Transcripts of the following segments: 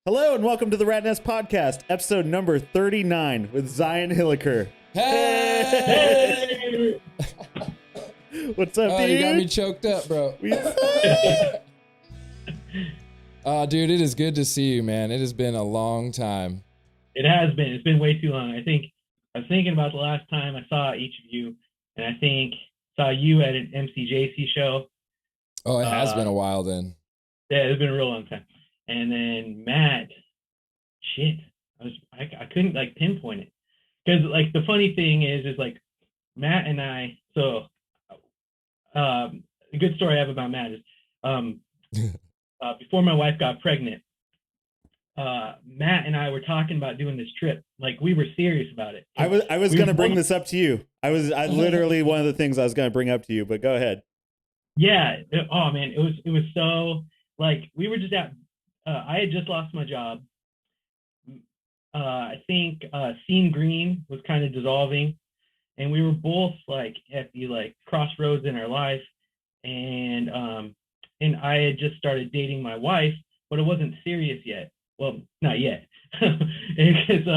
Hello and welcome to the Ratnest podcast, episode number 39 with Zion Hilliker. Hey! What's up, Oh, dude? you got me choked up, bro. Dude, it is good to see you, man. It has been a long time. It has been. It's been way too long. I was thinking about the last time I saw each of you, and I think saw you at an MCJC show. Oh, it has been a while then. Yeah, it's been a real long time. And then Matt, shit, I couldn't like pinpoint it because like the funny thing is like Matt and I. So, a good story I have about Matt is before my wife got pregnant. Matt and I were talking about doing this trip. Like we were serious about it. I was going to bring this up to you. I literally one of the things I was going to bring up to you, but go ahead. Yeah. Oh man, it was so like we were just at. I had just lost my job. I think Scene Green was kind of dissolving, and we were both like at the like crossroads in our life, and I had just started dating my wife, but it wasn't serious yet. Well, not yet, because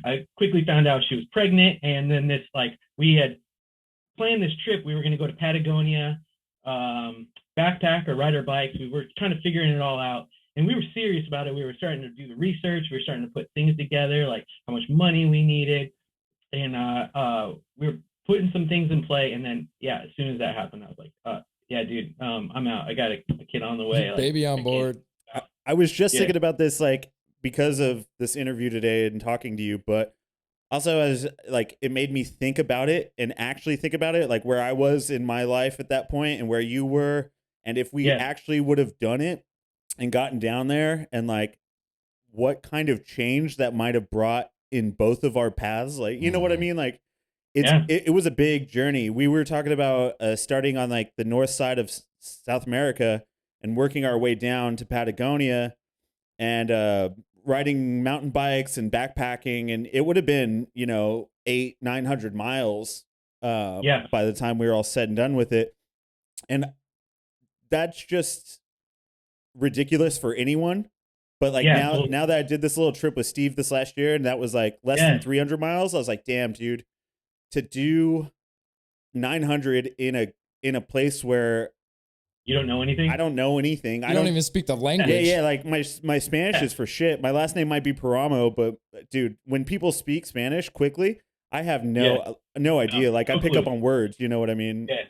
I quickly found out she was pregnant, and then this like we had planned this trip. We were going to go to Patagonia, backpack or ride our bikes. We were kind of figuring it all out. And we were serious about it. We were starting to do the research. We were starting to put things together, like how much money we needed. And we were putting some things in play. And then, yeah, as soon as that happened, I was like, yeah, dude, I'm out. I got a kid on the way. Like, baby on board. I was just thinking about this, like, because of this interview today and talking to you, but also as like, it made me think about it and actually think about it, like where I was in my life at that point and where you were. And if we actually would have done it, and gotten down there and like what kind of change that might have brought in both of our paths. Like, you know what I mean? Like it was a big journey. We were talking about starting on like the north side of South America and working our way down to Patagonia and riding mountain bikes and backpacking. And it would have been, 900 miles by the time we were all said and done with it. And that's just ridiculous for anyone, but like now that I did this little trip with Steve this last year and that was like less than 300 miles, I was like, damn, dude, to do 900 in a place where you don't know anything. I don't know anything. I don't even speak the language. Yeah, like my Spanish is for shit. My last name might be Paramo, but dude, when people speak Spanish quickly, I have no idea. Like I pick up on words, you know what I mean? Yeah.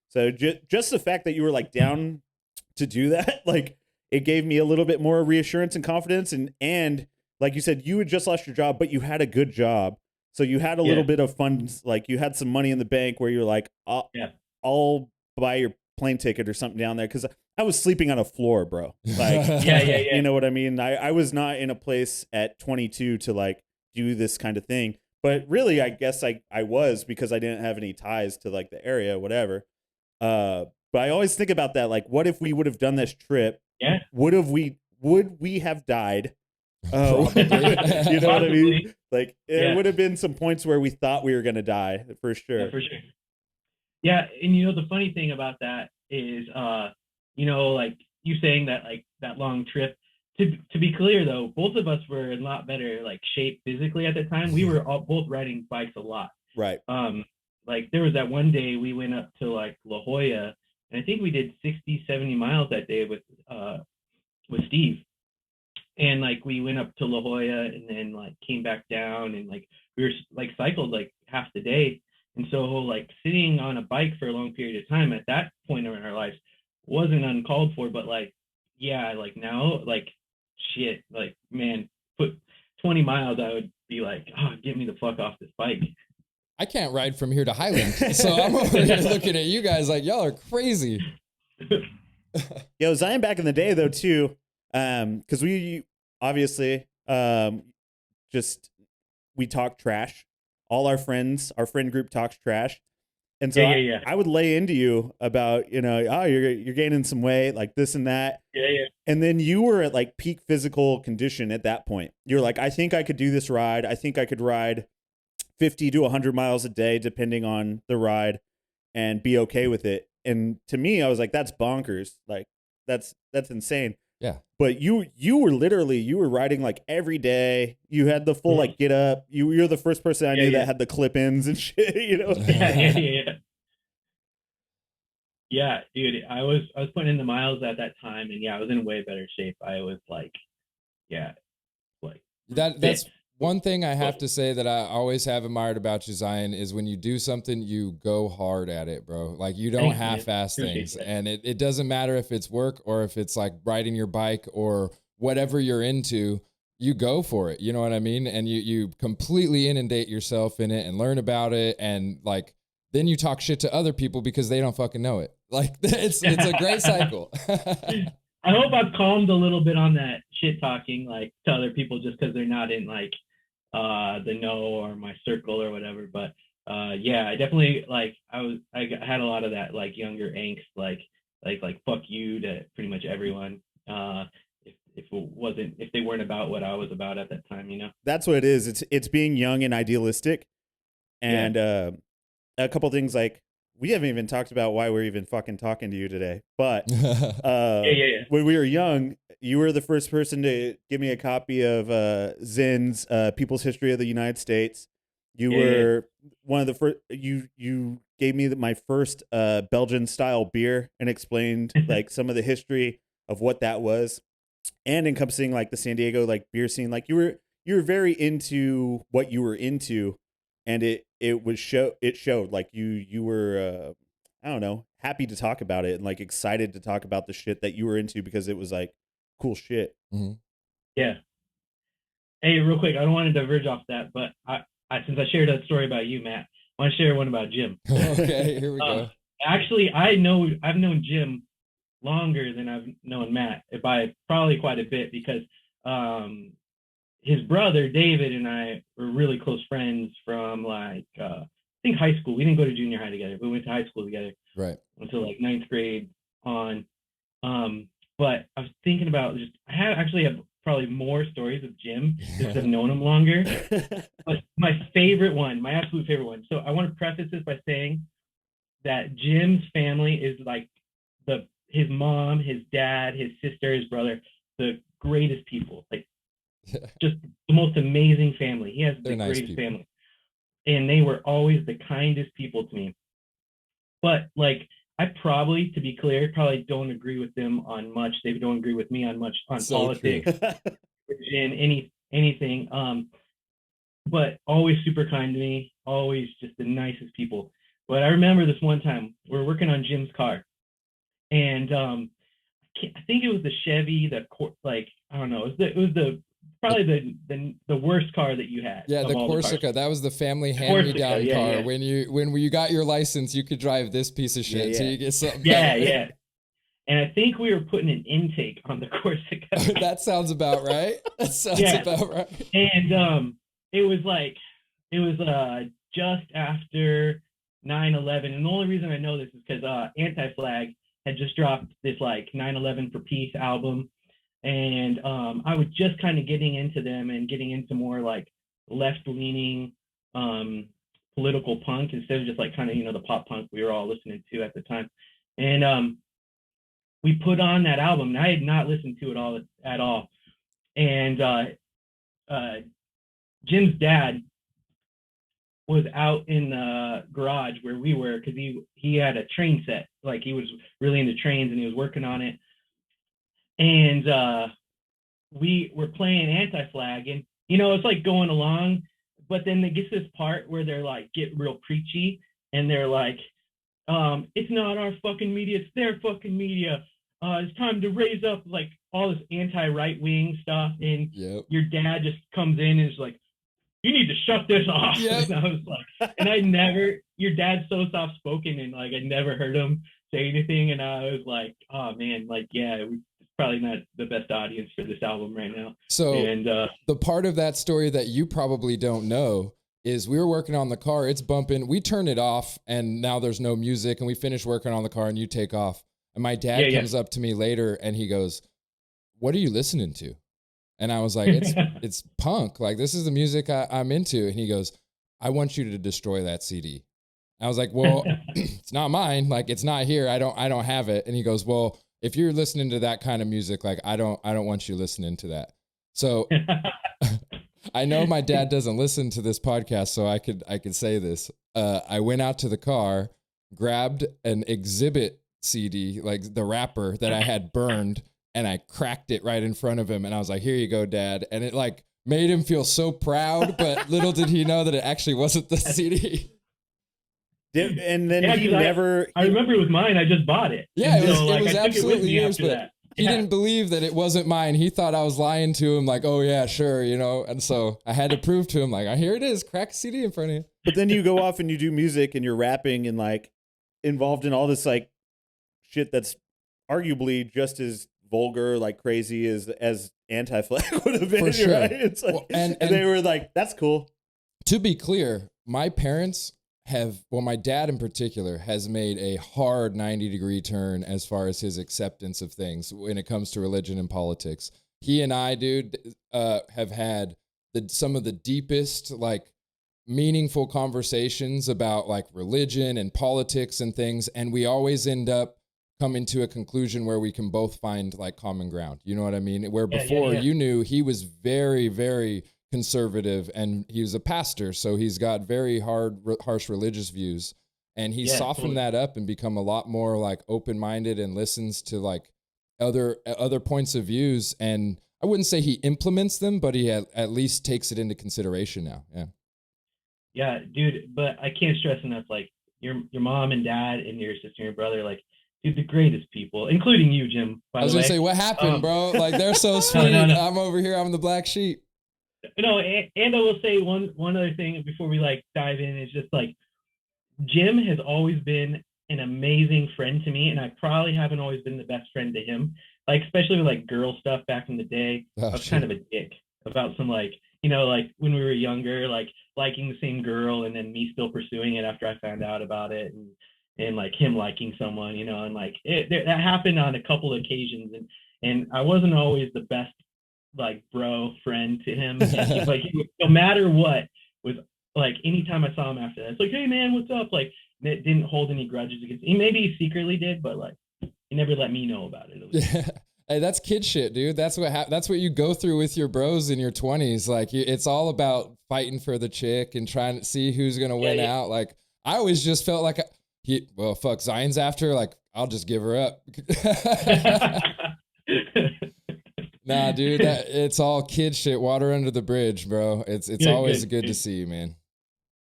So just the fact that you were like down to do that, like it gave me a little bit more reassurance and confidence. And like you said, you had just lost your job, but you had a good job. So you had a little bit of funds, like you had some money in the bank where you're like, I'll buy your plane ticket or something down there. Cause I was sleeping on a floor, bro. Like, you know what I mean? I was not in a place at 22 to like do this kind of thing, but really, I guess I was because I didn't have any ties to like the area, whatever. But I always think about that. Like, what if we would have done this trip? Yeah. Would we have died? You know what I mean? Like, it would have been some points where we thought we were going to die for sure. Yeah, for sure. Yeah. And the funny thing about that is, like you saying that, like that long trip, to be clear though, both of us were in a lot better like shape physically at the time. We were both riding bikes a lot. Right. Like there was that one day we went up to like La Jolla, and I think we did 60, 70 miles that day with Steve. And like we went up to La Jolla and then like came back down and like we were like cycled like half the day. And so like sitting on a bike for a long period of time at that point in our lives wasn't uncalled for, but like, yeah, like now, like shit, like man, put 20 miles, I would be like, oh, get me the fuck off this bike. I can't ride from here to Highland. So I'm over here looking at you guys like y'all are crazy. Yo, Zion back in the day though too, because we obviously we talk trash. All our friend group talks trash. And so I would lay into you about, you're gaining some weight, like this and that. Yeah. And then you were at like peak physical condition at that point. You're like, I think I could do this ride. I think I could ride 50 to 100 miles a day, depending on the ride, and be okay with it. And to me, I was like, that's bonkers. Like that's insane. Yeah. But you were riding like every day. You had the full like get up. You're the first person I knew that had the clip-ins and shit, you know. Yeah. Yeah, dude, I was putting in the miles at that time, and yeah, I was in way better shape. I was like, yeah, like That's one thing I have to say that I always have admired about you, Zion, is when you do something, you go hard at it, bro. Like you don't half-ass things. And it doesn't matter if it's work or if it's like riding your bike or whatever you're into, you go for it. You know what I mean? And you completely inundate yourself in it and learn about it. And like, then you talk shit to other people because they don't fucking know it. Like it's a great cycle. I hope I've calmed a little bit on that shit talking like to other people just because they're not in like the know or my circle or whatever. But yeah, I definitely like I had a lot of that like younger angst, like fuck you to pretty much everyone. If they weren't about what I was about at that time, you know. That's what it is. It's being young and idealistic. And a couple things like we haven't even talked about why we're even fucking talking to you today. But when we were young, you were the first person to give me a copy of Zinn's People's History of the United States. You were one of the first. You gave me my first Belgian style beer and explained like some of the history of what that was, and encompassing like the San Diego like beer scene. Like you were very into what you were into, and it showed like you were I don't know, happy to talk about it and like excited to talk about the shit that you were into because it was like cool shit. Mm-hmm. Yeah. Hey, real quick, I don't want to diverge off that, but I since I shared that story about you, Matt, I want to share one about Jim. Okay, here we go. Actually, I've known Jim longer than I've known Matt by probably quite a bit because his brother David and I were really close friends from like I think high school. We didn't go to junior high together. We went to high school together, right, until like 9th grade on. But I was thinking about I have probably more stories of Jim just have known him longer. But my absolute favorite one. So I want to preface this by saying that Jim's family is like his mom, his dad, his sister, his brother, the greatest people. Like just the most amazing family. He has the greatest family. And they were always the kindest people to me. But like I probably, to be clear, probably don't agree with them on much. They don't agree with me on much on politics, religion, anything. But always super kind to me, always just the nicest people. But I remember this one time we're working on Jim's car, and I think it was the Chevy, I don't know, it was probably the worst car that you had. Yeah, the Corsica. That was the family hand-me-down car. Yeah. When you got your license, you could drive this piece of shit. So you get something. Yeah. And I think we were putting an intake on the Corsica. That sounds about right. About right. And it was just after 9/11, and the only reason I know this is because Anti-Flag had just dropped this like 9/11 for Peace album. And I was just kind of getting into them and getting into more like left-leaning political punk instead of just like kind of, the pop punk we were all listening to at the time. And we put on that album, and I had not listened to it at all. And Jim's dad was out in the garage where we were because he had a train set. Like he was really into trains and he was working on it. And we were playing Anti-Flag, and it's like going along, but then they get to this part where they're like get real preachy, and they're like, it's not our fucking media, it's their fucking media. It's time to raise up, like all this anti-right wing stuff, and your dad just comes in and is like, you need to shut this off. Yep. And I was like, and your dad's so soft spoken, and like I never heard him say anything, and I was like, oh man, like probably not the best audience for this album right now. So the part of that story that you probably don't know is we were working on the car, it's bumping, we turn it off, and now there's no music, and we finish working on the car and you take off. And my dad comes up to me later and he goes, what are you listening to? And I was like, it's punk. Like, this is the music I'm into. And he goes, I want you to destroy that CD. I was like, well, it's not mine. Like, it's not here. I don't have it. And he goes, well, if you're listening to that kind of music, like I don't want you listening to that. So I know my dad doesn't listen to this podcast, so I could say this. I went out to the car, grabbed an Exhibit CD, like the wrapper that I had burned, and I cracked it right in front of him. And I was like, "Here you go, Dad." And it like made him feel so proud, but little did he know that it actually wasn't the CD. And then yeah, he never. I remember with mine, I just bought it. Yeah, and it so, was absolutely yours, but that. he didn't believe that it wasn't mine. He thought I was lying to him, like, "Oh yeah, sure," you know. And so I had to prove to him, like, "Here it is, crack a CD in front of you." But then you go off and you do music and you're rapping and like involved in all this like shit that's arguably just as vulgar, like crazy as Anti-Flag would have been. For sure. Right? It's like, well, and they were like, "That's cool." To be clear, my parents my dad in particular has made a hard 90-degree turn as far as his acceptance of things when it comes to religion and politics. He and I, dude, have had some of the deepest, like, meaningful conversations about like religion and politics and things, and we always end up coming to a conclusion where we can both find like common ground. You know what I mean? Where before you knew he was very, very conservative and he was a pastor, so he's got very harsh religious views, and he's softened that up and become a lot more like open-minded and listens to like other points of views. And I wouldn't say he implements them, but he at least takes it into consideration now. Yeah, dude, but I can't stress enough, like your mom and dad and your sister and your brother, like, dude, the greatest people, including you, Jim. I was gonna say, what happened, bro? Like, they're so sweet. No. I'm over here. I'm the black sheep. No, and I will say one other thing before we like dive in is just like Jim has always been an amazing friend to me, and I probably haven't always been the best friend to him. Like, especially with like girl stuff back in the day, I was kind of a dick about some like, you know, like when we were younger, like liking the same girl and then me still pursuing it after I found out about it, and like him liking someone, you know, and like that happened on a couple of occasions, and I wasn't always the best like bro friend to him. Like no matter what, was like anytime I saw him after that, it's like, "Hey man, what's up?" Like it didn't hold any grudges against him. Maybe he secretly did, but like he never let me know about it. Yeah. Hey, that's kid shit, dude. That's what you go through with your bros in your 20s. Like it's all about fighting for the chick and trying to see who's gonna win out. Like I always just felt like fuck, Zion's after, like I'll just give her up. Nah, dude, it's all kid shit. Water under the bridge, bro. It's always good to see you, man.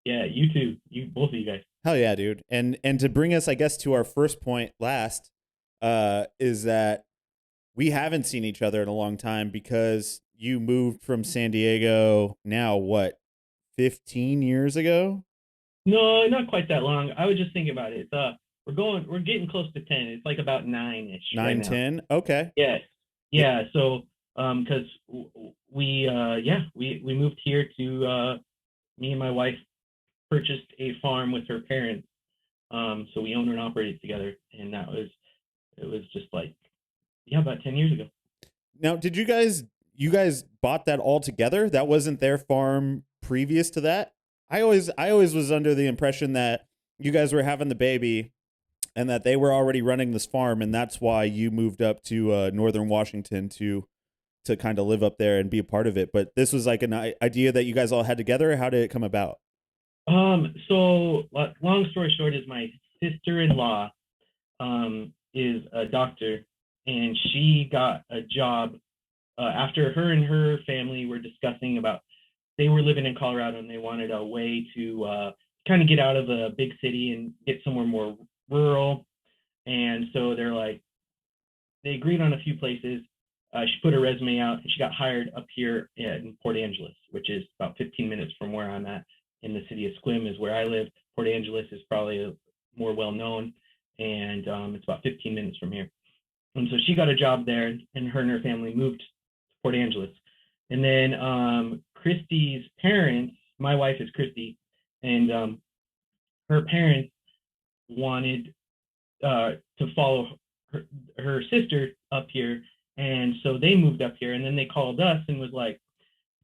Yeah, you too. Both of you guys. Hell yeah, dude. And to bring us, I guess, to our first point last, is that we haven't seen each other in a long time because you moved from San Diego now, what, 15 years ago? No, not quite that long. I was just thinking about it. We're getting close to 10. It's like about 9-ish. 9, right 10? Okay. Yes. Yeah. So, because we moved here to, me and my wife purchased a farm with her parents. So we owned and operated together, and it was just like, about 10 years ago. Now, did you guys bought that all together? That wasn't their farm previous to that? I always was under the impression that you guys were having the baby and that they were already running this farm, and that's why you moved up to northern Washington to kind of live up there and be a part of it. But this was like an idea that you guys all had together. How did it come about? So long story short is my sister-in-law is a doctor, and she got a job after her and her family were discussing about, they were living in Colorado and they wanted a way to kind of get out of a big city and get somewhere more rural. And so they agreed on a few places. She put her resume out and she got hired up here in Port Angeles, which is about 15 minutes from where I'm at in the city of Sequim is where I live. Port Angeles is probably more well known, and it's about 15 minutes from here. And so she got a job there, and her family moved to Port Angeles. And then Christy's parents, my wife is Christy, and her parents wanted to follow her sister up here. And so they moved up here, and then they called us and was like,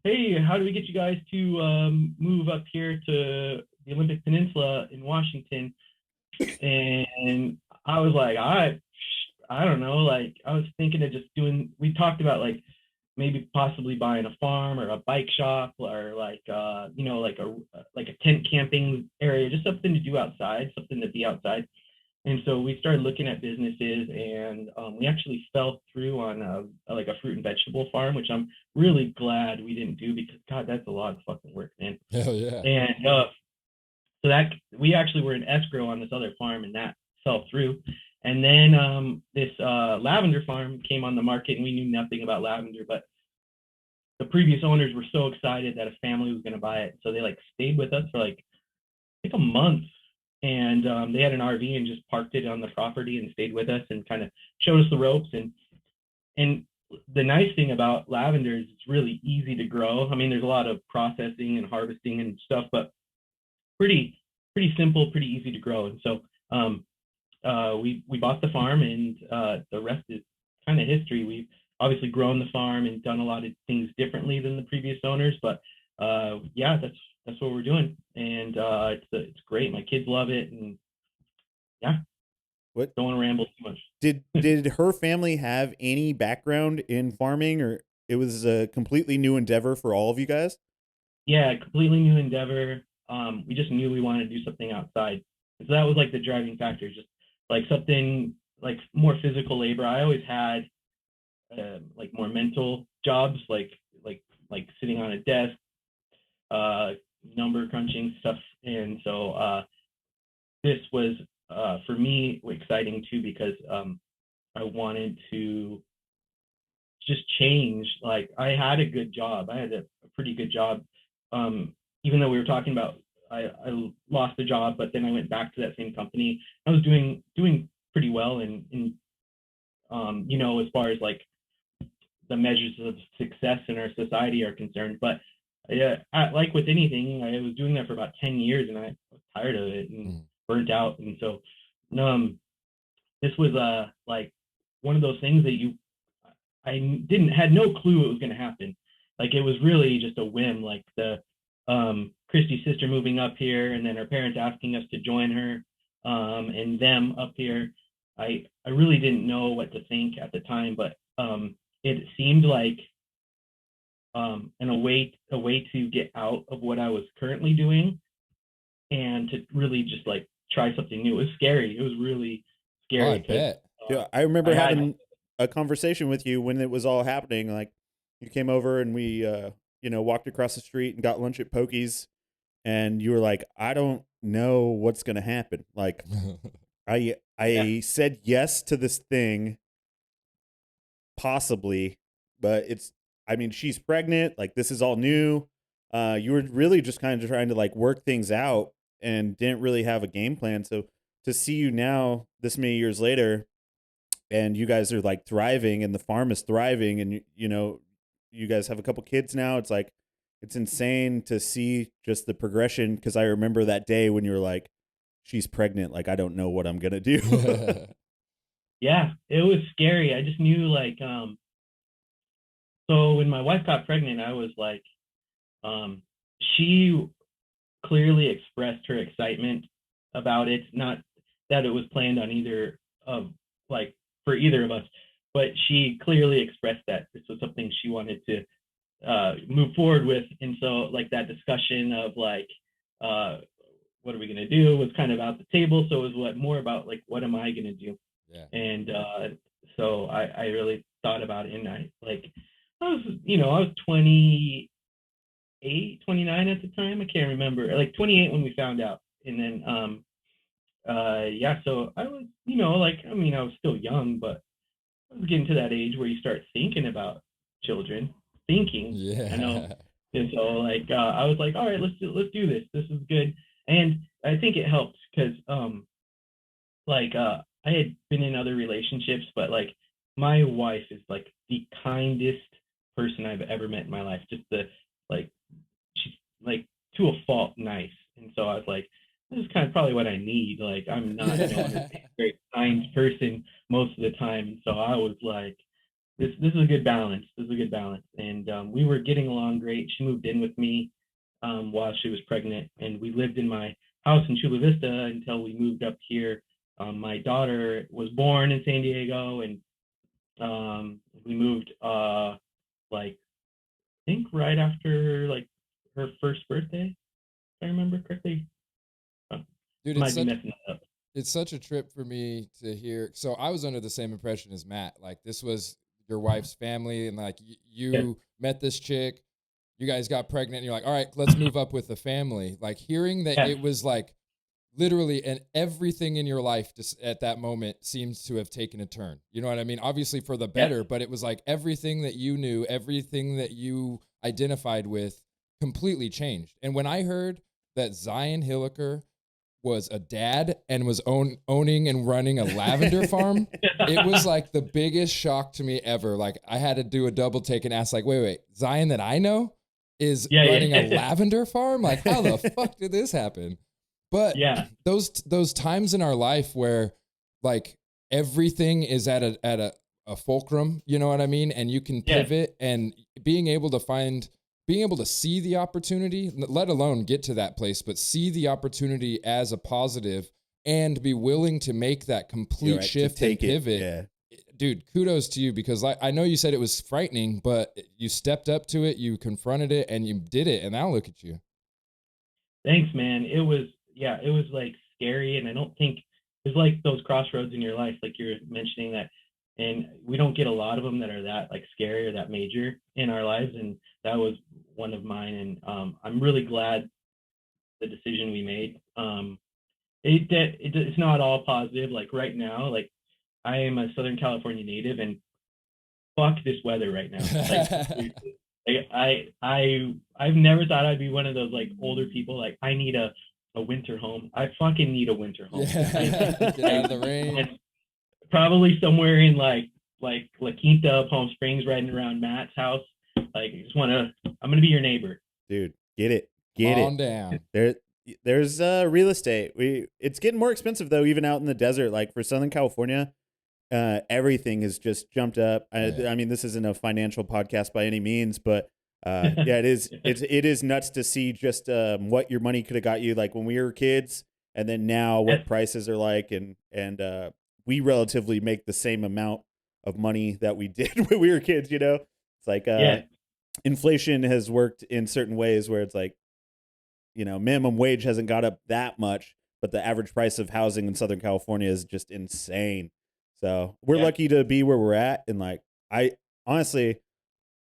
"Hey, how do we get you guys to move up here to the Olympic Peninsula in Washington?" And I was like, I don't know, like I was thinking of just doing, we talked about like maybe possibly buying a farm or a bike shop or like you know, like a tent camping area, just something to do outside, something to be outside. And so we started looking at businesses, and we actually fell through on like a fruit and vegetable farm, which I'm really glad we didn't do, because God, that's a lot of fucking work, man. Hell yeah. And so that we actually were in escrow on this other farm, and that fell through. And then this lavender farm came on the market, and we knew nothing about lavender, but the previous owners were so excited that a family was going to buy it, so they like stayed with us for like a month, and they had an RV and just parked it on the property and stayed with us and kind of showed us the ropes. And the nice thing about lavender is it's really easy to grow. I mean, there's a lot of processing and harvesting and stuff, but pretty simple, pretty easy to grow. And so we bought the farm, and the rest is kind of history. We've obviously grown the farm and done a lot of things differently than the previous owners, but yeah, that's what we're doing, and it's great. My kids love it, and yeah, What don't want to ramble too much. did her family have any background in farming, or it was a completely new endeavor for all of you guys? Yeah, completely new endeavor. We just knew we wanted to do something outside, so that was like the driving factor, just like something like more physical labor. I always had like more mental jobs, like sitting on a desk, uh, number crunching stuff, and so this was for me exciting too, because I wanted to just change. Like I had a good job, I had a pretty good job. Um, Even though we were talking about, I lost the job, but then I went back to that same company. I was doing pretty well in you know, as far as like the measures of success in our society are concerned. But yeah, like with anything, I was doing that for about 10 years, and I was tired of it and Mm. burnt out. And so um, this was like one of those things that I didn't had no clue it was going to happen. Like it was really just a whim, like the Christy's sister moving up here, and then her parents asking us to join her, and them up here. I really didn't know what to think at the time, but it seemed like and a way to get out of what I was currently doing, and to really just like try something new. It was scary. It was really Oh, I scary because bet. Yeah, I remember I had having a conversation with you when it was all happening. Like, you came over and we, walked across the street and got lunch at Pokey's, and you were like, "I don't know what's gonna happen." Like, I yeah, I said yes to this thing, possibly, but I mean, she's pregnant. Like, this is all new. You were really just kind of trying to like work things out and didn't really have a game plan. So to see you now, this many years later, and you guys are like thriving and the farm is thriving, and you guys have a couple kids now. It's like, it's insane to see just the progression, because I remember that day when you were like, she's pregnant, like I don't know what I'm gonna do. yeah, it was scary. I just knew like so when my wife got pregnant, I was like um she clearly expressed her excitement about it. Not that it was planned on either of like for either of us, but she clearly expressed that this was something she wanted to move forward with. And so like that discussion of like uh, what are we gonna do was kind of out the table. So it was more about like what am I gonna do? Yeah. And so I really thought about it, and I was 28, 29 at the time. I can't remember. Like 28 when we found out. And then yeah, so I was, like, I mean, I was still young, but I was getting to that age where you start thinking about children, thinking, I know. Yeah. And so like I was like, all right, let's do this. This is good. And I think it helped because like I had been in other relationships, but like my wife is like the kindest person I've ever met in my life. Just the like she's like to a fault nice. And so I was like, this is kind of probably what I need. Like I'm not known as a very kind person most of the time. So I was like, this is a good balance. This is a good balance. And we were getting along great. She moved in with me while she was pregnant, and we lived in my house in Chula Vista until we moved up here My daughter was born in San Diego, and we moved like I think right after like her first birthday, if I remember correctly. Uh, Dude, might be messing that up. it's such a trip for me to hear. So I was under the same impression as Matt. Like this was your wife's family, and like Yeah, you met this chick, you guys got pregnant, and you're like, all right, let's move up with the family. Like hearing that yeah, it was like literally, and everything in your life just at that moment seems to have taken a turn. You know what I mean? Obviously for the yeah, better, but it was like everything that you knew, everything that you identified with completely changed. And when I heard that Zion Hilliker was a dad and was owning and running a lavender farm, it was like the biggest shock to me ever. Like I had to do a double take and ask like, wait, Zion that I know is yeah, running a yeah, lavender farm? Like how the fuck did this happen? But yeah, those times in our life where like everything is at a fulcrum, you know what I mean? And you can yeah, pivot, and being able to see the opportunity, let alone get to that place, but see the opportunity as a positive and be willing to make that complete right, shift and pivot. Yeah. Dude, kudos to you, because I know you said it was frightening, but you stepped up to it, you confronted it, and you did it. And now look at you. Thanks, man. It was, yeah, it was like scary, and I don't think it's like those crossroads in your life, like you're mentioning that, and we don't get a lot of them that are that like scary or that major in our lives, and that was one of mine, and I'm really glad the decision we made. It's not all positive. Like right now, like I am a Southern California native, and fuck this weather right now. Like seriously. Like I've never thought I'd be one of those like older people. Like I need a winter home. I fucking need a winter home. Yeah. Get out of the rain. And probably somewhere in like La Quinta, Palm Springs, riding around Matt's house. Like I just wanna I'm gonna be your neighbor. Dude, get it. Calm down. There's real estate. It's getting more expensive though, even out in the desert. Like for Southern California, everything has just jumped up. I mean, this isn't a financial podcast by any means, but yeah, it is. It is nuts to see just what your money could have got you like when we were kids, and then now what prices are like, and we relatively make the same amount of money that we did when we were kids. You know, it's like inflation has worked in certain ways where it's like, you know, minimum wage hasn't got up that much, but the average price of housing in Southern California is just insane. So we're lucky to be where we're at. And like, I honestly,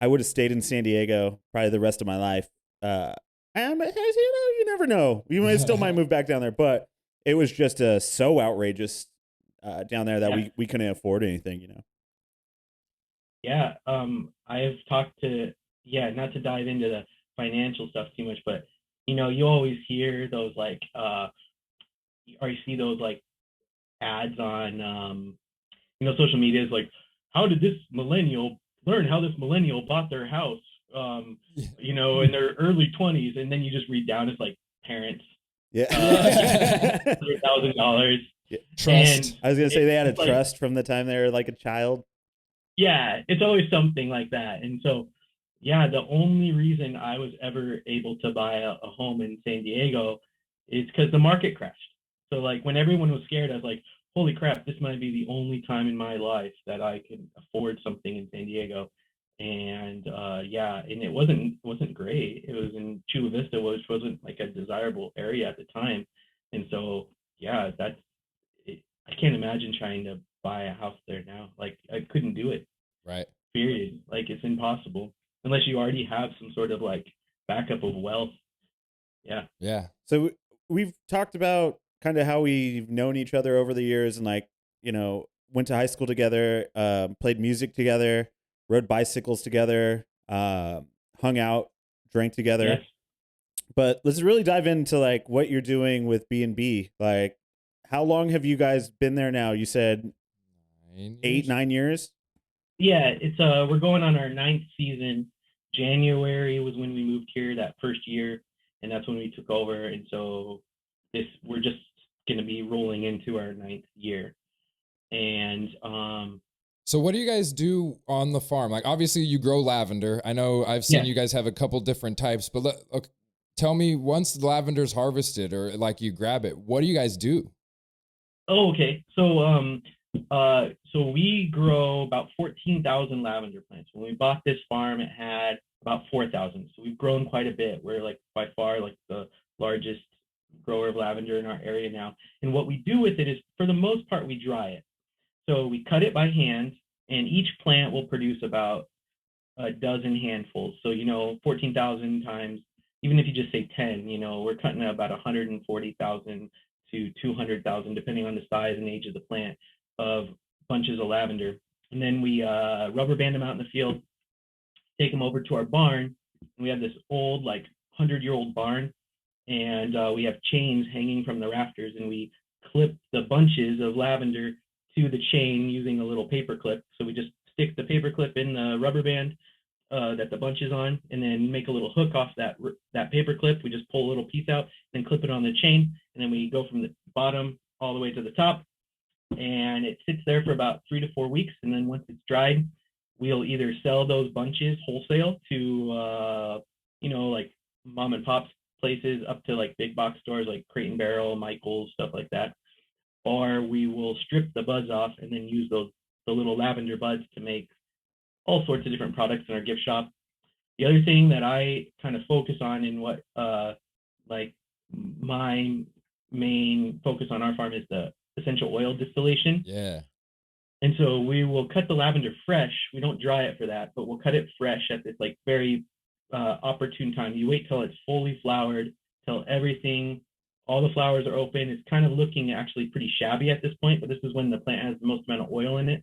I would have stayed in San Diego probably the rest of my life. And, you know, you never know. You might still might move back down there, but it was just so outrageous down there that we couldn't afford anything, you know? Yeah. I've talked to, not to dive into the financial stuff too much, but you know, you always hear those like, or you see those like ads on, you know, social media is like, how did this millennial learn how this millennial bought their house, you know, in their early 20s, and then you just read down, it's like parents, $100,000. Yeah. Trust. I was gonna say they had a trust from the time they were like a child. Yeah, it's always something like that, and so yeah, the only reason I was ever able to buy a home in San Diego is because the market crashed. So like when everyone was scared, I was like, holy crap, this might be the only time in my life that I can afford something in San Diego. And and it wasn't great. It was in Chula Vista, which wasn't like a desirable area at the time. And so that's it. I can't imagine trying to buy a house there now. Like I couldn't do it. Right. Period. Like it's impossible unless you already have some sort of like backup of wealth. Yeah. Yeah. So we've talked about kind of how we've known each other over the years, and like, you know, went to high school together, played music together, rode bicycles together, hung out, drank together. Yes. But let's really dive into like what you're doing with B&B. Like, how long have you guys been there now? You said 9 years. Yeah, it's we're going on our 9th season. January was when we moved here that first year, and that's when we took over. And so we're just gonna be rolling into our 9th year. And so what do you guys do on the farm? Like obviously you grow lavender. I know I've seen you guys have a couple different types, but tell me, once the lavender's harvested or like you grab it, what do you guys do? Oh, okay. So we grow about 14,000 lavender plants. When we bought this farm, it had about 4,000. So we've grown quite a bit. We're like by far like the largest grower of lavender in our area now. And what we do with it is, for the most part, we dry it. So we cut it by hand, and each plant will produce about a dozen handfuls. So, 14,000 times, even if you just say 10, we're cutting about 140,000 to 200,000, depending on the size and age of the plant, of bunches of lavender. And then we rubber band them out in the field, take them over to our barn. And we have this old, like, 100-year-old barn, and we have chains hanging from the rafters, and we clip the bunches of lavender to the chain using a little paper clip. So we just stick the paper clip in the rubber band that the bunch is on, and then make a little hook off that paper clip. We just pull a little piece out, then clip it on the chain, and then we go from the bottom all the way to the top, and it sits there for about 3 to 4 weeks. And then once it's dried, we'll either sell those bunches wholesale to like mom and pops places, up to like big box stores like Crate and Barrel, Michaels, stuff like that, or we will strip the buds off and then use the little lavender buds to make all sorts of different products in our gift shop. The other thing that I kind of focus on, in what like my main focus on our farm, is the essential oil distillation. Yeah. And so we will cut the lavender fresh. We don't dry it for that, but we'll cut it fresh at this like very opportune time. You wait till it's fully flowered, till all the flowers are open. It's kind of looking actually pretty shabby at this point, but this is when the plant has the most amount of oil in it.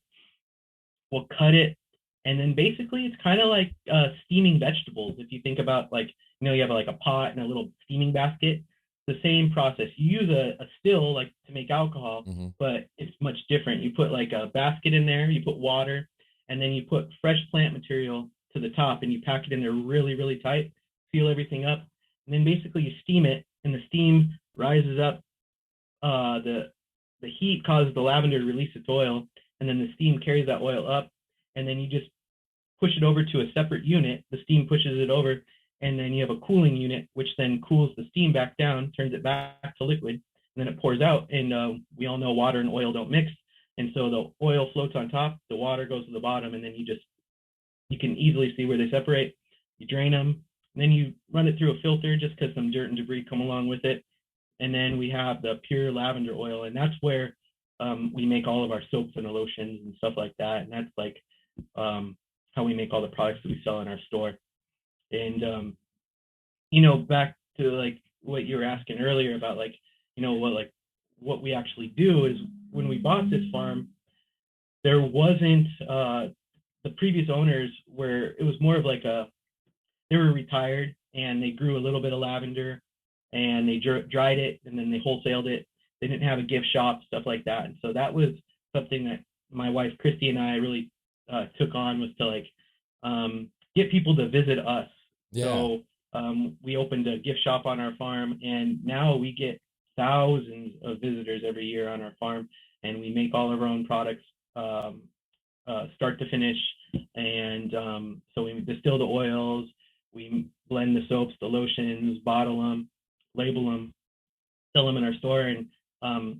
We'll cut it, and then basically it's kind of like steaming vegetables. If you think about, like, you have like a pot and a little steaming basket, the same process. You use a still, like, to make alcohol, Mm-hmm. but it's much different. You put like a basket in there, you put water, and then you put fresh plant material to the top, and you pack it in there really, really tight, seal everything up, and then basically you steam it, and the steam rises up. The heat causes the lavender to release its oil, and then the steam carries that oil up, and then you just push it over to a separate unit. The steam pushes it over, and then you have a cooling unit, which then cools the steam back down, turns it back to liquid, and then it pours out. And we all know water and oil don't mix, and so the oil floats on top, the water goes to the bottom, and then you can easily see where they separate. You drain them, and then you run it through a filter, just because some dirt and debris come along with it. And then we have the pure lavender oil, and that's where we make all of our soaps and lotions and stuff like that. And that's like how we make all the products that we sell in our store. And back to like what you were asking earlier about, like, what we actually do is, when we bought this farm, there wasn't the previous owners, where it was more of like they were retired, and they grew a little bit of lavender, and they dried it, and then they wholesaled it. They didn't have a gift shop, stuff like that. And so that was something that my wife Christy and I really took on, was to like get people to visit us. Yeah. So we opened a gift shop on our farm, and now we get thousands of visitors every year on our farm, and we make all of our own products, start to finish. And so we distill the oils, we blend the soaps, the lotions, bottle them, label them, sell them in our store. And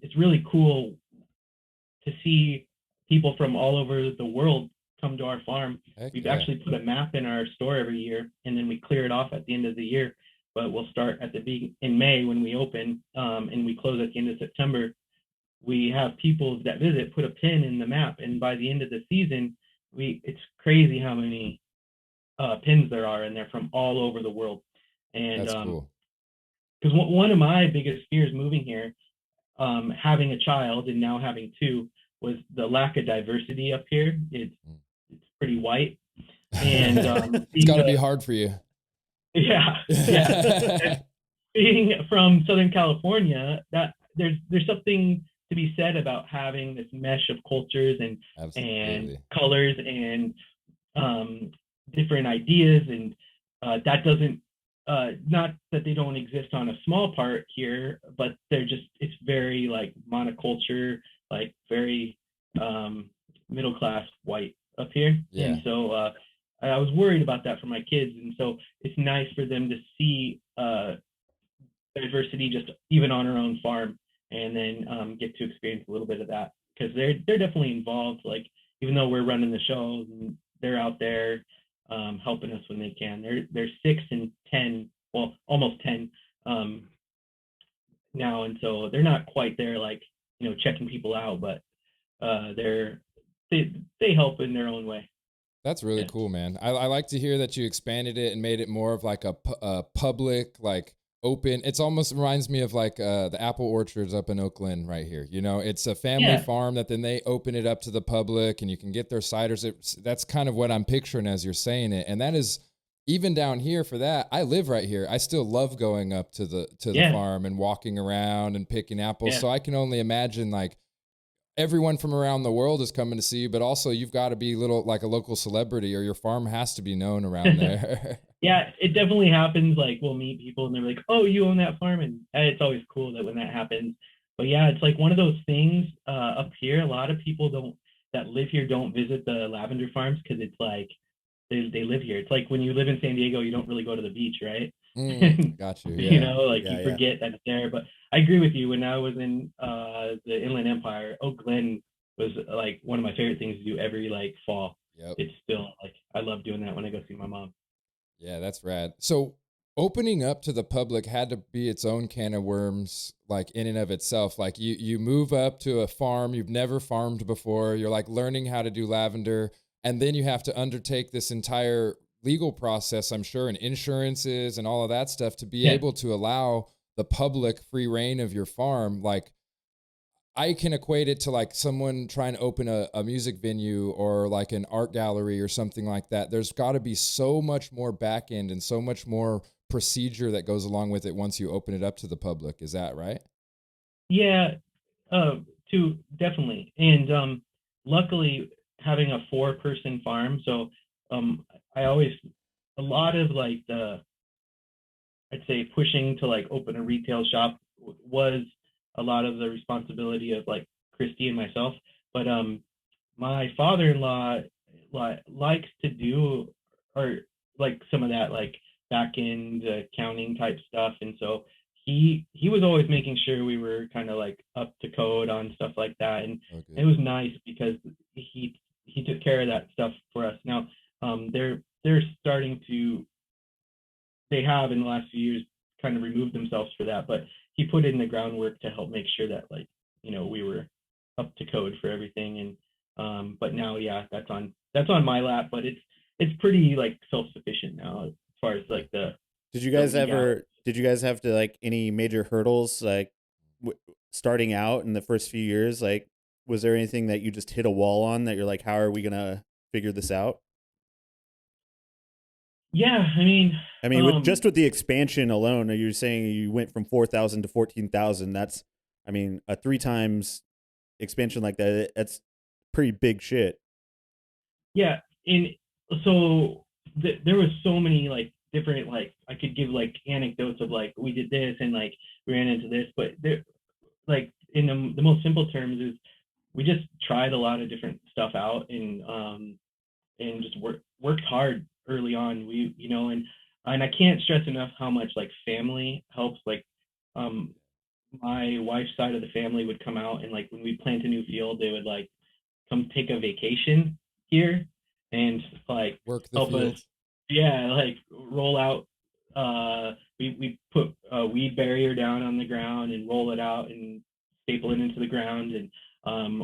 it's really cool to see people from all over the world come to our farm. Heck We've yeah. actually put a map in our store every year, and then we clear it off at the end of the year. But we'll start in May when we open, and we close at the end of September. We have people that visit put a pin in the map, and by the end of the season, it's crazy how many pins there are, and they're from all over the world. And That's cool. Because one of my biggest fears moving here, having a child and now having two, was the lack of diversity up here. It's pretty white, and it's got to be hard for you. Yeah, yeah. Being from Southern California, that there's something to be said about having this mesh of cultures and colors and different ideas, and that doesn't not that they don't exist on a small part here, but it's very like monoculture, like very middle class white up here. Yeah. And so I was worried about that for my kids, and so it's nice for them to see diversity just even on our own farm. and then get to experience a little bit of that, because they're definitely involved. Like, even though we're running the shows, and they're out there helping us when they can. They're 6 and 10, well, almost 10 um, now, and so they're not quite there, like, checking people out, but they help in their own way. That's really Yeah. cool, man. I like to hear that you expanded it and made it more of like a public, like open. It's almost reminds me of like the apple orchards up in Oakland right here. You know, it's a family Yeah. farm that then they open it up to the public and you can get their ciders. That's kind of what I'm picturing as you're saying it. And that is even down here for that. I live right here. I still love going up to the Yeah. farm and walking around and picking apples. Yeah. So I can only imagine like everyone from around the world is coming to see you, but also you've got to be little like a local celebrity or your farm has to be known around there. Yeah, it definitely happens. Like, we'll meet people and they're like, "Oh, you own that farm," and it's always cool that when that happens. But yeah, it's like one of those things up here. A lot of people don't that live here don't visit the lavender farms because it's like they live here. It's like when you live in San Diego, you don't really go to the beach, right? Got you. You Yeah. know, like, Yeah, you yeah. forget that it's there. But I agree with you. When I was in the Inland Empire, Oak Glen was like one of my favorite things to do every like fall. Yep. It's still like I love doing that when I go see my mom. Yeah, that's rad. So opening up to the public had to be its own can of worms, like in and of itself. Like you move up to a farm you've never farmed before. You're like learning how to do lavender, and then you have to undertake this entire legal process, I'm sure, and insurances and all of that stuff to be Yeah. able to allow the public free reign of your farm. Like I can equate it to like someone trying to open a music venue or like an art gallery or something like that. There's got to be so much more back end and so much more procedure that goes along with it once you open it up to the public. Is that right? Yeah, uh, to definitely. And luckily, having a four-person farm, so I always a lot of like the I'd say pushing to like open a retail shop was a lot of the responsibility of like Christy and myself. But my father-in-law likes to do or like some of that like back end accounting type stuff, and so he was always making sure we were kind of like up to code on stuff like that, and Oh, it good. was nice because he took care of that stuff for us. Now they're starting to they have in the last few years kind of removed themselves for that, but he put in the groundwork to help make sure that like we were up to code for everything. And but now, yeah, that's on my lap, but it's pretty like self-sufficient now as far as like Did you the guys legality. ever? Did you guys have to like any major hurdles like starting out in the first few years? Like, was there anything that you just hit a wall on that you're like, how are we gonna figure this out? Yeah, I mean, I mean, with just with the expansion alone, are you saying you went from 4,000 to 14,000? That's, I mean, a three times expansion like that. That's pretty big shit. yeah, and so there was so many like different, like, I could give like anecdotes of like we did this and like we ran into this, but there, like, in the most simple terms, is we just tried a lot of different stuff out, and just worked hard early on. We and I can't stress enough how much like family helps. Like, um my wife's side of the family would come out, and like when we plant a new field, they would like come take a vacation here and like Work the help us. field. Yeah, like roll out. We put a weed barrier down on the ground and roll it out and staple it into the ground, and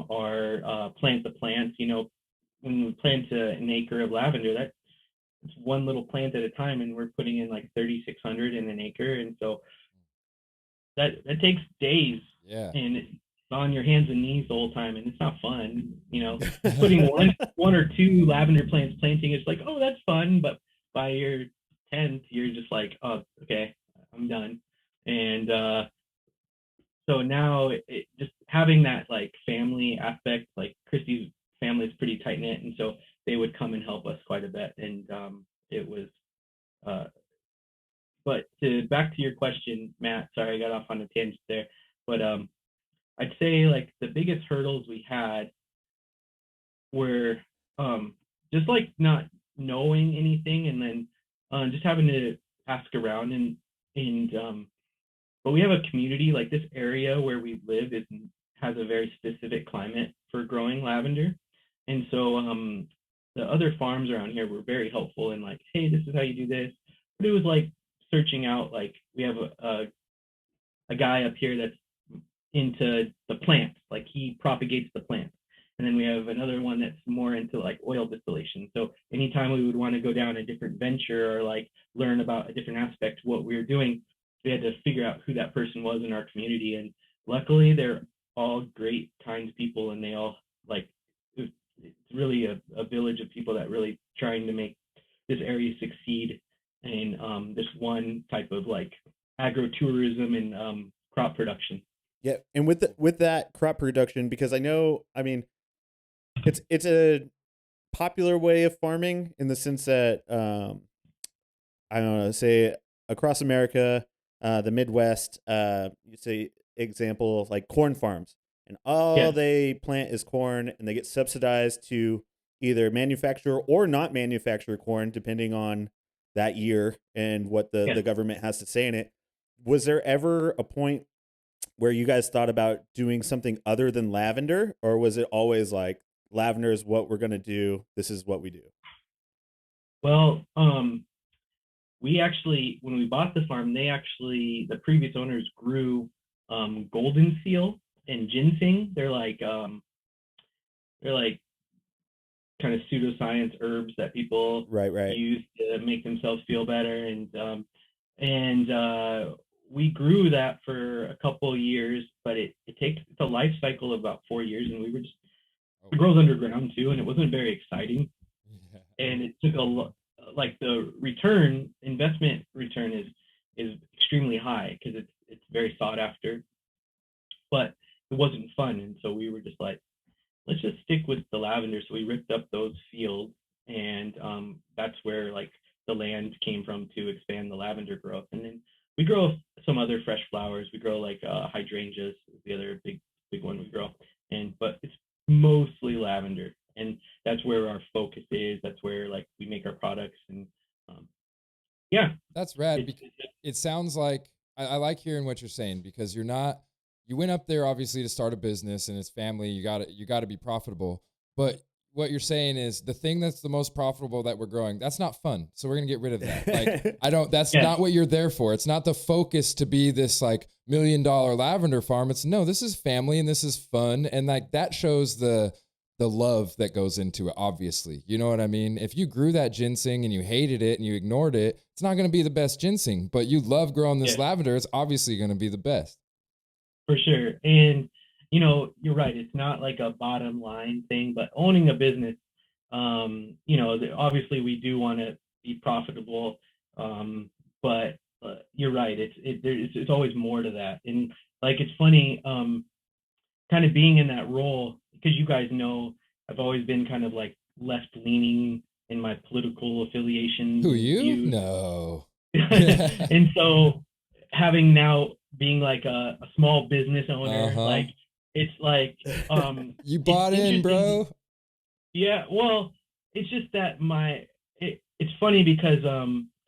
or plant the plants. When we plant an acre of lavender, that's one little plant at a time, and we're putting in like 3,600 in an acre, and so that takes days, Yeah. and it's on your hands and knees the whole time, and it's not fun. Putting one or two lavender plants planting is like, oh, that's fun, but by your 10th, you're just like, oh, okay, I'm done. And so now just having that like family aspect, like Christy's family is pretty tight knit, and so they would come and help us quite a bit, and it was. Uh, but back to your question, Matt. Sorry, I got off on a tangent there, but I'd say like the biggest hurdles we had were just like not knowing anything, and then just having to ask around, and but we have a community, like this area where we live has a very specific climate for growing lavender. And so the other farms around here were very helpful in like, hey, this is how you do this. But it was like searching out, like we have a guy up here that's into the plants, like he propagates the plants. And then we have another one that's more into like oil distillation. So anytime we would want to go down a different venture or like learn about a different aspect of what we were doing, we had to figure out who that person was in our community. And luckily they're all great, kind people, and they all like it's really a village of people that really trying to make this area succeed in this one type of like agrotourism and crop production. Yeah, and with that crop production, because I know, I mean, it's a popular way of farming in the sense that I don't know, say across America, the Midwest, you say example of like corn farms, and all Yeah, they plant is corn, and they get subsidized to either manufacture or not manufacture corn, depending on that year and what yeah. the government has to say in it. Was there ever a point where you guys thought about doing something other than lavender, or was it always like lavender is what we're gonna do? This is what we do. Well, we actually, when we bought the farm, the previous owners grew golden seal and ginseng. They're like kind of pseudoscience herbs that people Right, right. use to make themselves feel better. And we grew that for a couple of years, but it takes it's a life cycle of about 4 years, and we were just Oh, it grows underground too, and it wasn't very exciting. yeah. And it took like the investment return is extremely high because it's very sought after, but it wasn't fun, and so we were just like, let's just stick with the lavender. So we ripped up those fields, and that's where like the land came from to expand the lavender growth. And then we grow some other fresh flowers. We grow like hydrangeas, is the other big one we grow, but it's mostly lavender, and that's where our focus is. That's where like we make our products, and um, yeah, That's rad. it's, it's It sounds like I like hearing what you're saying because you went up there obviously to start a business and it's family. You got to be profitable. But what you're saying is the thing that's the most profitable that we're growing, that's not fun. So we're going to get rid of that. Like, that's yeah, not what you're there for. It's not the focus to be this like $1 million lavender farm. It's no, this is family and this is fun. And like that shows the love that goes into it, obviously. You know what I mean? If you grew that ginseng and you hated it and you ignored it, it's not going to be the best ginseng, but you love growing this yeah. lavender, it's obviously going to be the best. For sure. And you're right. It's not like a bottom line thing, but owning a business, obviously we do want to be profitable, but you're right. It's always more to that. And like it's funny, kind of being in that role because you guys know I've always been kind of like left leaning in my political affiliations Who, and you? views. No. And so having now being like a small business owner, Uh-huh. like it's like You it's bought in, interesting. bro. Yeah, well, it's just that it's funny because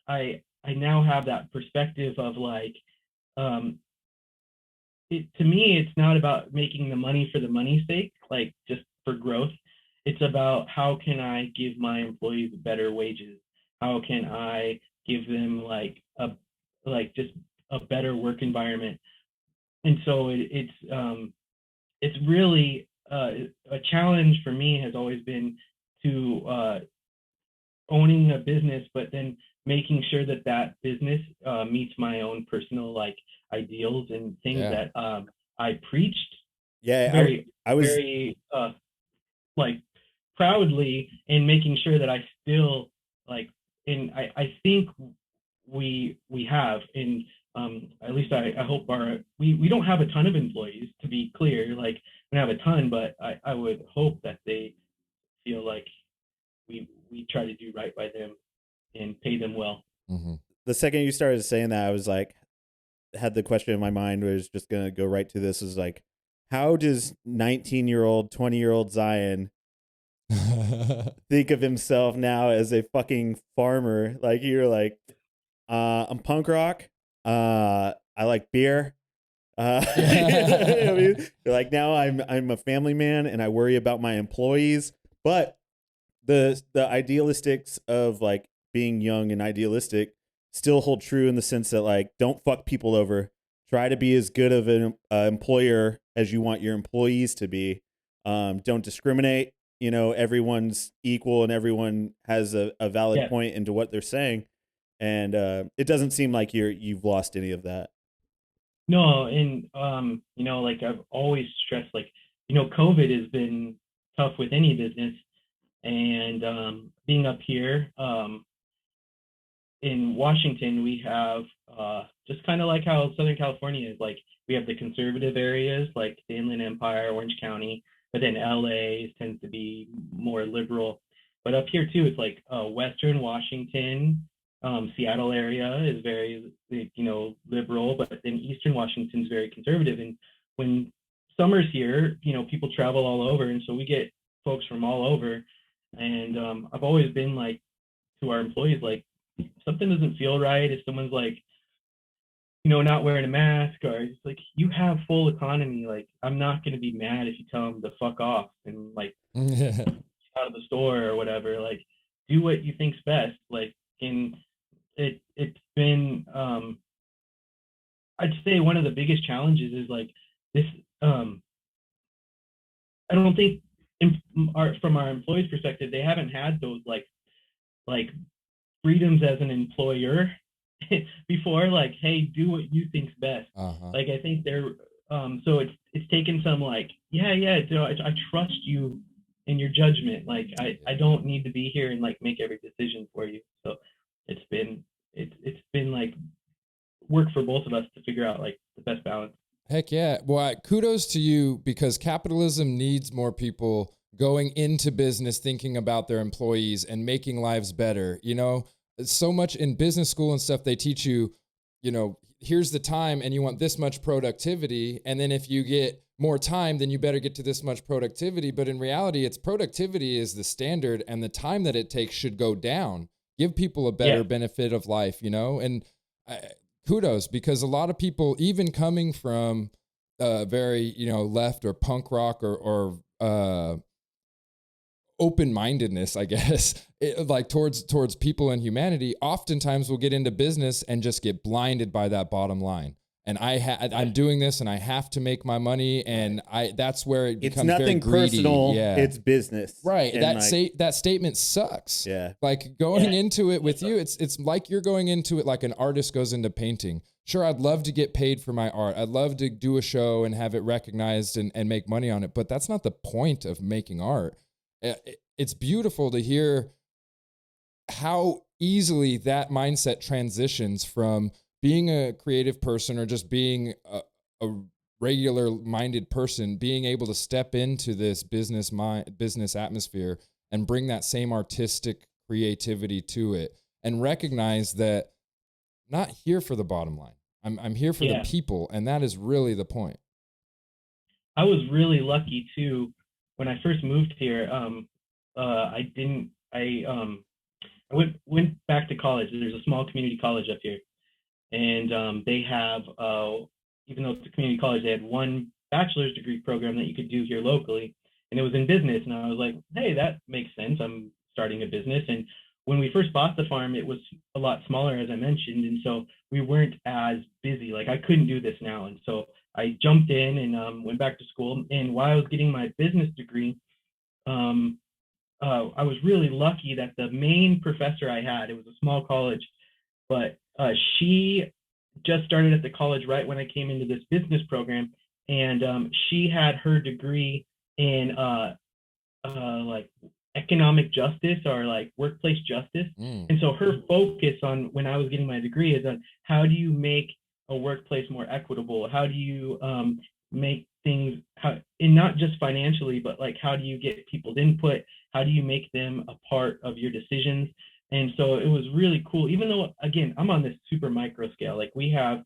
I now have that perspective of like um to me it's not about making the money for the money's sake, like just for growth. It's about how can I give my employees better wages? How can I give them like just a better work environment? And so it's really a challenge for me has always been to owning a business, but then making sure that that business meets my own personal like ideals and things Yeah. that I preached Yeah, very I was very like proudly, and making sure that I still like and I think we have in at least I hope we don't have a ton of employees, to be clear, like we don't have a ton, but I would hope that they feel like we try to do right by them and pay them well. Mm-hmm. the second you started saying that, I was like, had the question in my mind was just gonna go right to this. Is like, how does 19-year-old, 20-year-old Zion think of himself now as a fucking farmer? Like you're like, I'm punk rock. I like beer. I mean, like now I'm a family man and I worry about my employees, but the idealistics of like being young and idealistic still hold true in the sense that like don't fuck people over. Try to be as good of an employer as you want your employees to be. Don't discriminate. You know, everyone's equal and everyone has a valid Yeah. point into what they're saying. And it doesn't seem like you've lost any of that. No, and you know, like I've always stressed, like, you know, COVID has been tough with any business, and being up here, in Washington, we have just kind of like how Southern California is. Like we have the conservative areas, like the Inland Empire, Orange County, but then LA tends to be more liberal. But up here too, it's like Western Washington, Seattle area is very, you know, liberal, but then Eastern Washington is very conservative. And when summer's here, you know, people travel all over, and so we get folks from all over. And I've always been like to our employees, like something doesn't feel right, if someone's like, you know, not wearing a mask, or it's like you have full economy, like I'm not going to be mad if you tell them to fuck off and like out of the store or whatever. Like do what you think's best. Like in it's been I'd say one of the biggest challenges is like this. um I don't think from our employees perspective, they haven't had those like freedoms as an employer before, like, hey, do what you think's best. Uh-huh. Like I think they're so it's taken some like, yeah, I trust you in your judgment. Like I don't need to be here and like make every decision for you. So it's been it's been like work for both of us to figure out like the best balance. Heck yeah. Well, kudos to you, because capitalism needs more people going into business thinking about their employees and making lives better. You know, so much in business school and stuff, they teach you, you know, here's the time and you want this much productivity. And then if you get more time, then you better get to this much productivity. But in reality, it's productivity is the standard, and the time that it takes should go down. Give people a better benefit of life, you know? And kudos, because a lot of people, even coming from very, you know, left or punk rock or open-mindedness, I guess, like towards people and humanity, oftentimes will get into business and just get blinded by that bottom line. And I'm doing this and I have to make my money, and that's where it becomes very greedy. It's nothing personal. Yeah. It's business. Right. That statement sucks. Yeah. Like going into it with you, it's like you're going into it like an artist goes into painting. Sure, I'd love to get paid for my art. I'd love to do a show and have it recognized and make money on it, but that's not the point of making art. It's beautiful to hear how easily that mindset transitions from being a creative person or just being a regular minded person, being able to step into this business atmosphere and bring that same artistic creativity to it, and recognize that I'm not here for the bottom line. I'm here for the people, and that is really the point. I was really lucky too when I first moved here. I went back to college. There's a small community college up here, and they have, even though it's a community college, they had one bachelor's degree program that you could do here locally, and it was in business. And I was like, hey, that makes sense. I'm starting a business. And when we first bought the farm, it was a lot smaller, as I mentioned, and so we weren't as busy. Like I couldn't do this now, and so I jumped in and went back to school. And while I was getting my business degree, I was really lucky that the main professor I had, it was a small college, but she just started at the college right when I came into this business program, and she had her degree in like economic justice or like workplace justice. And so her focus on when I was getting my degree is on how do you make a workplace more equitable? How do you make things, and not just financially, but like how do you get people's input? How do you make them a part of your decisions? And so it was really cool, even though, again, I'm on this super micro scale. Like we have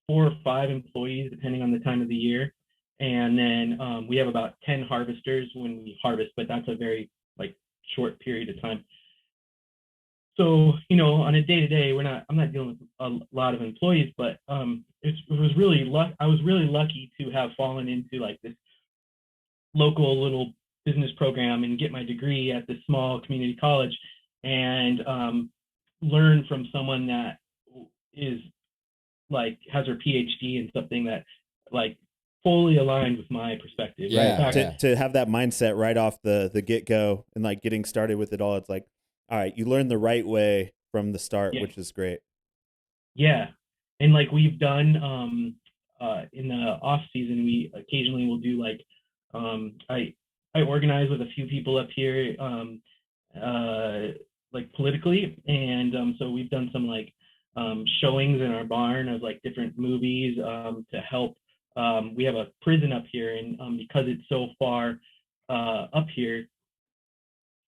4 or 5 employees, depending on the time of the year. And then we have about 10 harvesters when we harvest, but that's a very like short period of time. so on a day to day, I'm not dealing with a lot of employees, but it was really I was really lucky to have fallen into like this local little business program and get my degree at this small community college, and learn from someone that is like has her PhD in something that like fully aligned with my perspective. Yeah, right? To have that mindset right off the get go and like getting started with it all. It's like, all right, you learn the right way from the start, Yeah. which is great. Yeah, and like we've done in the off season, we occasionally will do like I organize with a few people up here like politically, and so we've done some like showings in our barn of like different movies to help. We have a prison up here, and because it's so far up here,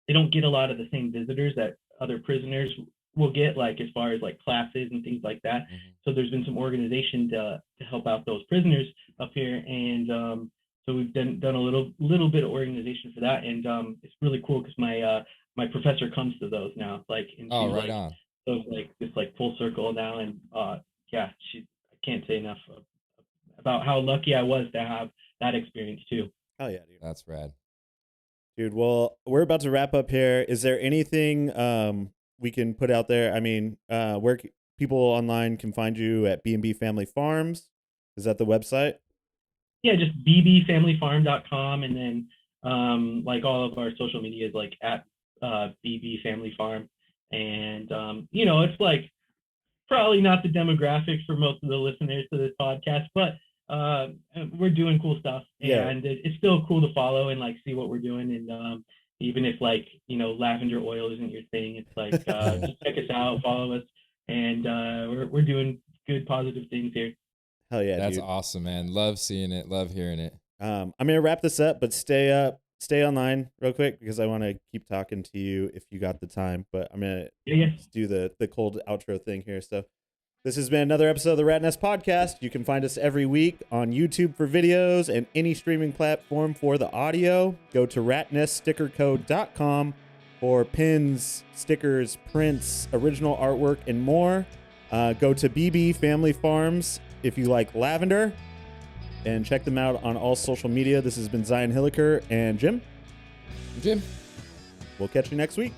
they don't get a lot of the same visitors that other prisoners will get, like as far as like classes and things like that. Mm-hmm. So there's been some organization to help out those prisoners up here, and so we've done a little bit of organization for that, and it's really cool because my professor comes to those now, like into right like on. those like this like full circle now, and yeah, I can't say enough about how lucky I was to have that experience too. Oh yeah, dude. That's rad. Dude, well, we're about to wrap up here. Is there anything we can put out there? I mean, where people online can find you at B&B Family Farms? Is that the website? Yeah, just bbfamilyfarm.com, and then like all of our social media is like at BB Family Farm, and it's like probably not the demographic for most of the listeners to this podcast, but we're doing cool stuff, Yeah. and it's still cool to follow and like see what we're doing, and even if like lavender oil isn't your thing, it's like just check us out, follow us, and we're doing good positive things here. Hell yeah, That's dude. awesome, man. Love seeing it. Love hearing it. I'm gonna wrap this up, but stay online real quick because I want to keep talking to you if you got the time. But I'm gonna just do the cold outro thing here. So this has been another episode of the Ratnest podcast. You can find us every week on YouTube for videos and any streaming platform for the audio. Go to ratneststickercode.com for pins, stickers, prints, original artwork, and more. Go to BB Family Farms if you like lavender, and check them out on all social media. This has been Zion Hilliker and Jim. Jim. We'll catch you next week.